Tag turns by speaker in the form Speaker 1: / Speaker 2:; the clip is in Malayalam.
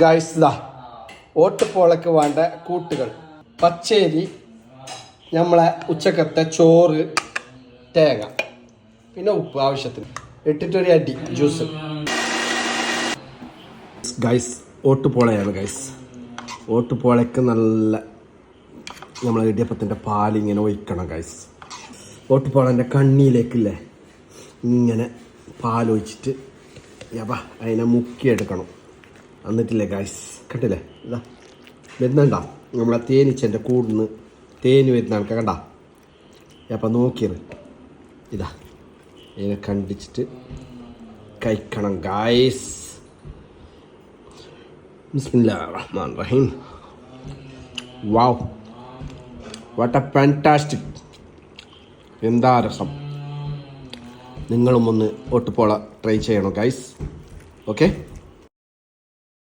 Speaker 1: ഗൈസ് ഇതാ ഓട്ടുപോളയ്ക്ക് വേണ്ട കൂട്ടുകൾ: പച്ചരി, നമ്മളെ ഉച്ചക്കത്തെ ചോറ്, തേങ്ങ, പിന്നെ ഉപ്പ് ആവശ്യത്തിന് ഇട്ടിട്ടൊരു അടി ജ്യൂസ്. ഗൈസ് ഓട്ടുപോളയാണ് ഗൈസ്. ഓട്ടുപോളയ്ക്ക് നല്ല നമ്മളെ ഇടിയപ്പത്തിൻ്റെ പാലിങ്ങനെ ഒഴിക്കണം ഗൈസ്. ഓട്ടുപോളൻ്റെ കണ്ണിയിലേക്കില്ലേ ഇങ്ങനെ പാലൊഴിച്ചിട്ട് അതിനെ മുക്കിയെടുക്കണം. എന്നിട്ടില്ലേ ഗൈസ്, കണ്ടില്ലേ ഇതാ വരുന്നുണ്ടാ നമ്മളെ തേനീച്ചൻ്റെ കൂടുന്ന് തേന് വരുന്ന ആൾക്കാർ കണ്ടാ. അപ്പം നോക്കിയത് ഇതാ ഇതിനെ കണ്ടിച്ചിട്ട് കഴിക്കണം ഗൈസ്. ബിസ്മില്ലാഹിർ റഹ്മാനിർ റഹീം. വാവ്, വാട്ട് എ ഫാന്റാസ്റ്റിക്. എന്താ രസം. നിങ്ങളും ഒന്ന് ഓട്ടുപോള ട്രൈ ചെയ്യണം ഗൈസ്. ഓക്കെ.